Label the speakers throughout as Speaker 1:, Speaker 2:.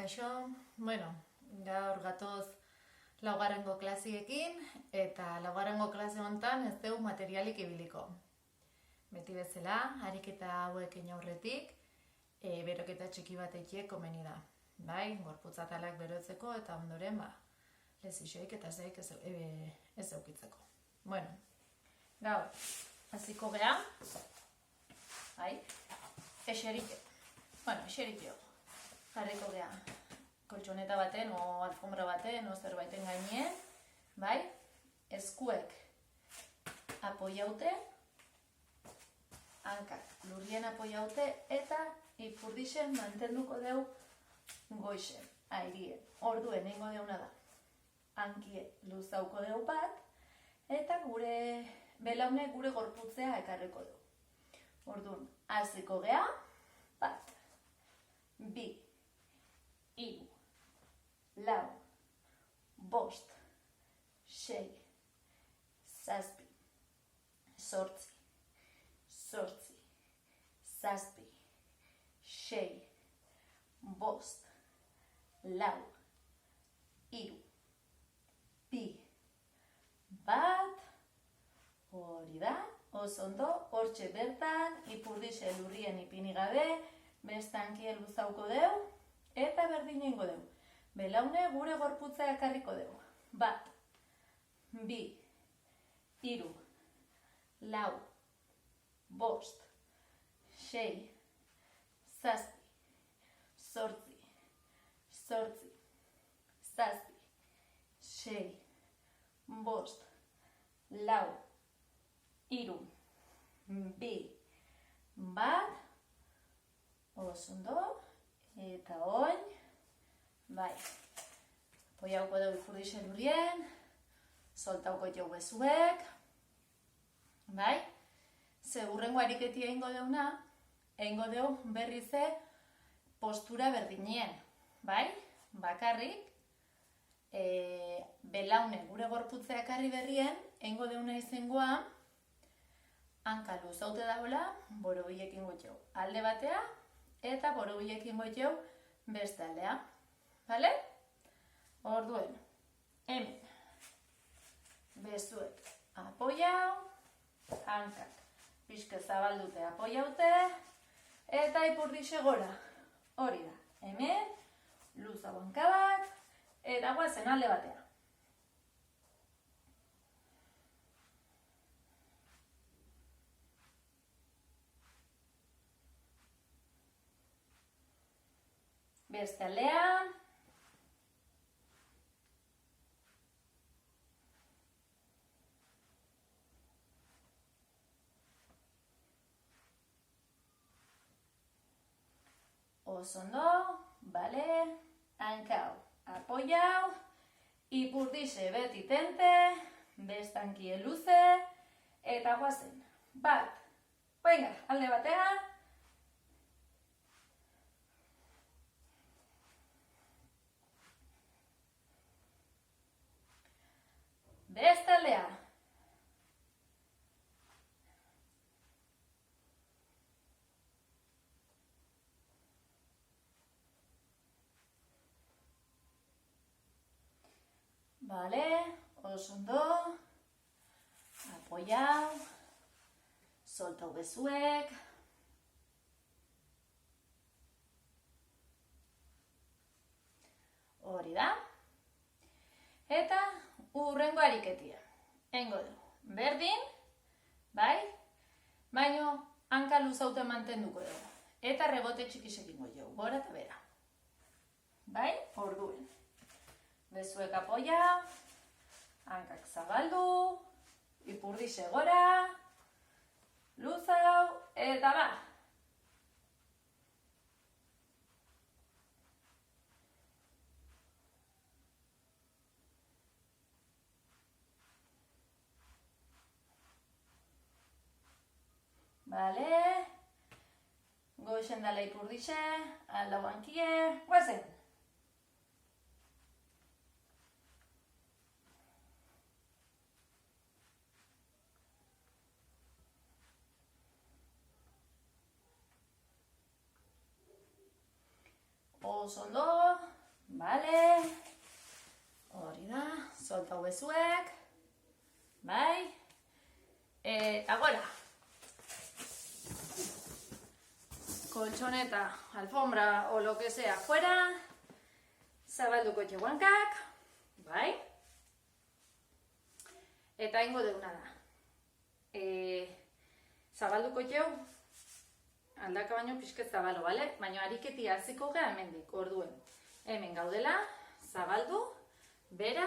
Speaker 1: Kaixo, gaur gatoz laugarrengo klasiekin eta laugarrengo klase honetan ez dugu materialik ibiliko. Beti bezala, ariketa hauekin aurretik, beroketa txiki bat ekiek komeni da. Bai, gorputzatalak berotzeko eta ondoren, lezixoik eta zeik ez eukitzeko. Gaur, hasiko gea, bai, eserike jarriko gea koltxoneta baten o alfombra baten o zerbaiten gainean, bai, eskuek apoiaute, hankak lurrien apoiaute eta ipurdixen mantenduko deu goixen, airien. Orduen eingo deuna da, hankie luzauko deu bat eta gure belaune gure gorputzea ekarriko du. Orduan, hasiko gea, bat, bi, hiru, lau, bost, sei, zazpi, zortzi, zazpi, sei, bost, lau, hiru, bi, bat, hori da, oso ondo, hortxe bertan, ipurdixe lurrien ipini gabe, bestankie luzauko deu, eta berdin egingo deu. Belaune gure gorputza ekarriko deu. Bat, bi, hiru, lau, bost, sei, zazpi, zortzi, zazpi, sei, bost, lau, hiru, bi, bat, oso ondo, eta oin, bai, apoiauko dugu ipurdixen lurrien, soltauko jau bezuek, bai, ze hurrengo ariketi egingo deuna, egingo deu berrize postura berdinien, bai, bakarrik, belaune gure gorputzea ekarri berrien, egingo deuna izengoa, hanka luzaute daula, borobilekin gotxeu alde batea, eta borobilekin gotxeu beste aldea. Bale? Orduen, hemen, bezuek apoiau, hankak pixke zabaldute apoiaute, eta ipurdixe gora. Hori da, hemen, luzau hanka bat, eta guazen alde batea. Beste aldean, oso ondo, bale, hankau, apoiau, ipurdixe beti tente, bestankie luze, eta guazen, bat, venga, alde batean, beste aldea. Bale, oso ondo, apoiau, soltau bezuek, hori da, eta hurrengo ariketia. Egingo du, berdin, bai, baino hanka luzaute mantenduko dugu. Eta rebote txikisekin goio, gora eta bera. Bai, orduen. Bezuek apoia, hankak zabaldu, ipurdixe gora, luzau, eta ba. Bale, goixen dala ipurdixe, aldau hankie, guazen. oso ondo, Bale? Hori da, soltau bezuek. Bai? Eta gora. Kolchoneta, alfombra o lo que sea fuera. Zabalduko txeguankak. Bai? Eta ingo deuna da. Zabalduko txeu, aldaka baino pixket zabalo, bale? Baina ariketi hasiko gara hemendik, orduen. Hemen gaudela, zabaldu, bera,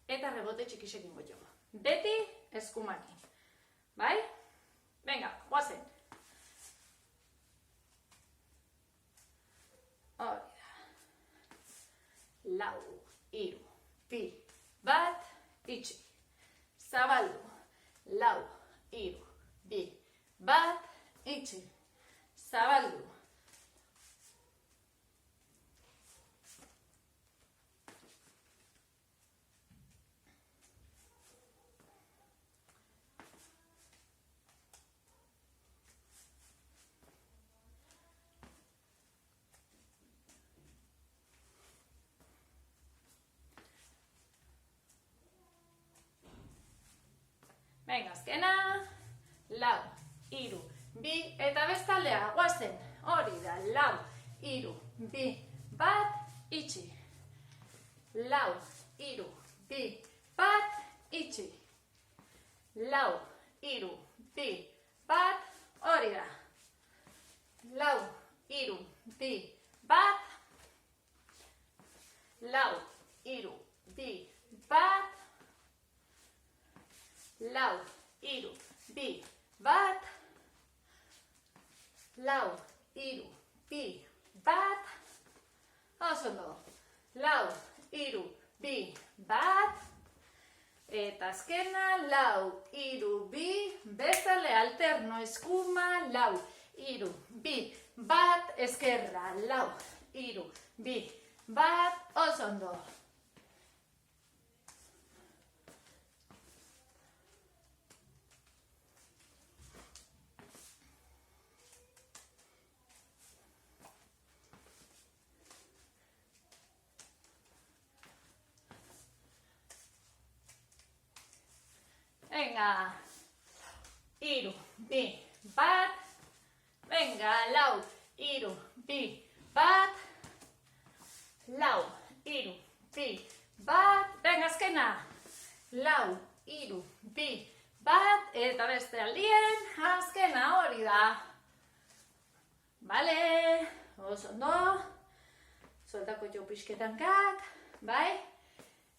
Speaker 1: eta rebote txikisekin gotxo. Beti eskumakin. Bai? Venga, guazen. Hori da. Lau, hiru, bi, bat, itxi. Zabaldu. Lau, hiru, bi, bat, itxi. Zabaldu. Venga, azkena, lau, hiru, bi, eta bestaldea, guazen, hori da, lau, hiru, bi, bat, itxi. Lau, hiru, bi, bat, itxi. Lau, hiru, bi, bat, hori da. Lau, hiru, bi, bat. Lau, hiru, bi, bat. Lau, hiru, bi, bat. Lau, hiru, bi, bat. Oso ondo. Lau, hiru, bi, bat. Eta azkena, lau, hiru, bi, bestale alterno eskuma, lau, hiru, bi, bat, eskerra, lau, hiru, bi, bat, oso ondo. Venga, hiru, bi, bat. Venga, lau, hiru, bi, bat. Lau, hiru, bi, bat. Venga, azkena. Lau, hiru, bi, bat. Eta beste aldien, azkena hori da. Bale, oso ondo. Soltako jo pixketankak, bai?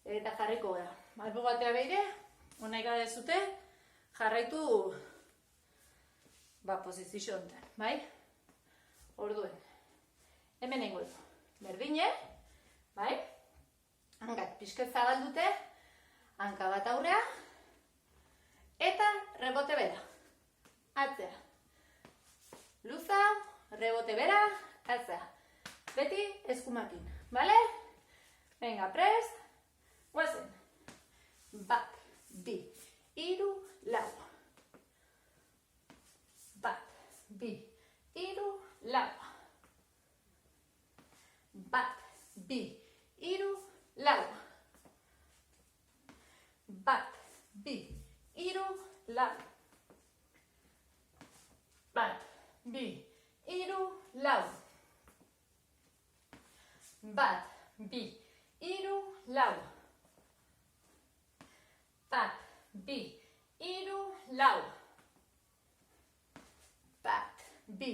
Speaker 1: Eta jarriko gara. Albo batea beire. Ona ikadezute, jarraitu posizio honetan, bai? Orduen, hemen nengo du. Berdine, bai? Hankak pixket zabaldute, hanka bat aurrea, eta rebote bera. Atzea. Luza, rebote bera, atzea. Beti eskumakin, bale? Venga, prest, guazen. Bat. Bi, hiru, lau. Bat, bi, hiru, lau. Bat, bi, hiru, lau. Bat, bi, hiru, lau. Bat, bi, hiru, lau. Bat, bi, hiru, lau. Bat, bi, hiru, lau. Bat, bi,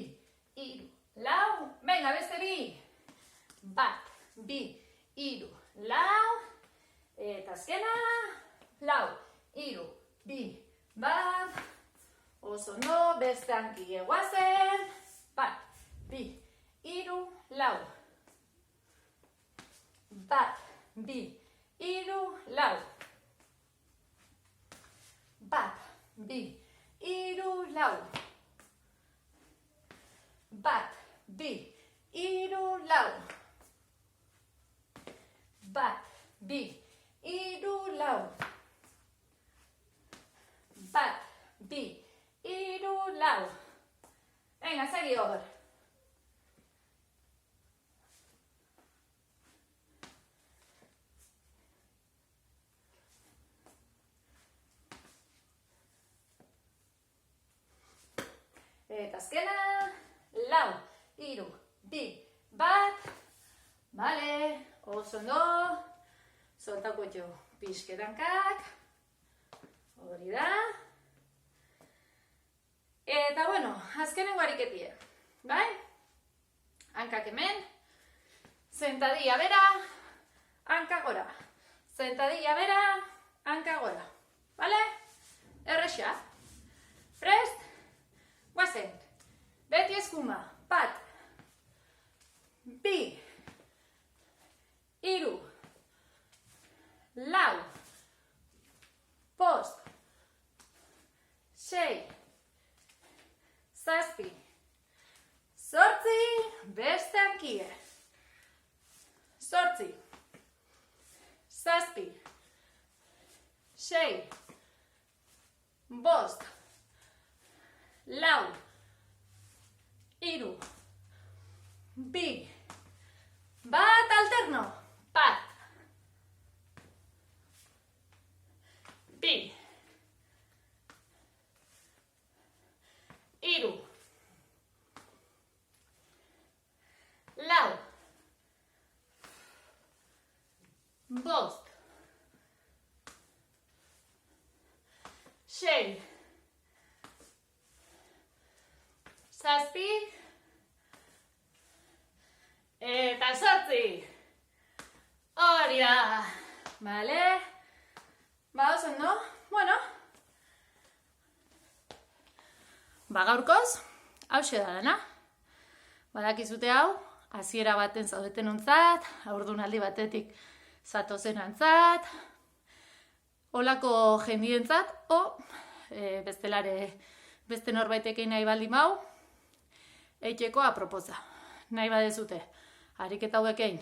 Speaker 1: hiru, lau. Venga, beste bi. Bat, bi, hiru, lau. Eta azkena. Lau, hiru, bi, bat. Oso no, beste hanki eguazen. Bat, bi, hiru, lau. Bat, bi, hiru, lau. Bat, bi, hiru, lau. Bat, bi, hiru, lau. Bat, bi, hiru, lau. Bat, bi, hiru, lau. Venga, segi hor. Eta azkena, 4, 3, 2, 1. Bale, oso ondo. Soltako jo, pixketankak. Hori da. Eta bueno, azkenengo ariketie. Bai? Hankak hemen. Sentadilla bera, hanka gora. Sentadilla bera, hanka gora. Bale? Erresa. Prest. Guazen. Beti eskuma. Bat. 2. 3. 4. 5. 6. 7. 8. Beste hankie. 8. 7. 6. 5. 4. 3. 2. 1. Alterno. Bat. 2. 3. 4. 5. 6. 7. Eta 8. Hori da. Bale? Ba, oso ondo? Bueno. Ba, gaurkoz, hauxe da dana. Badakizute hau, hasiera baten zaudeten ontzat, haurdunaldi batetik zatozen antzat, olako jendientzat, o bestelare beste norbaitekin nahi baldin mau, eiteko aproposa. Nahi badezute, ariketa hauekein,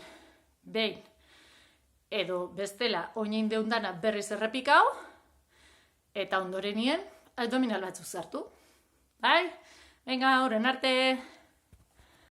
Speaker 1: behin, edo bestela oinin deundana berriz errepikau, eta ondorenien abdominal batzuk sartu. Bai? Venga, horren arte!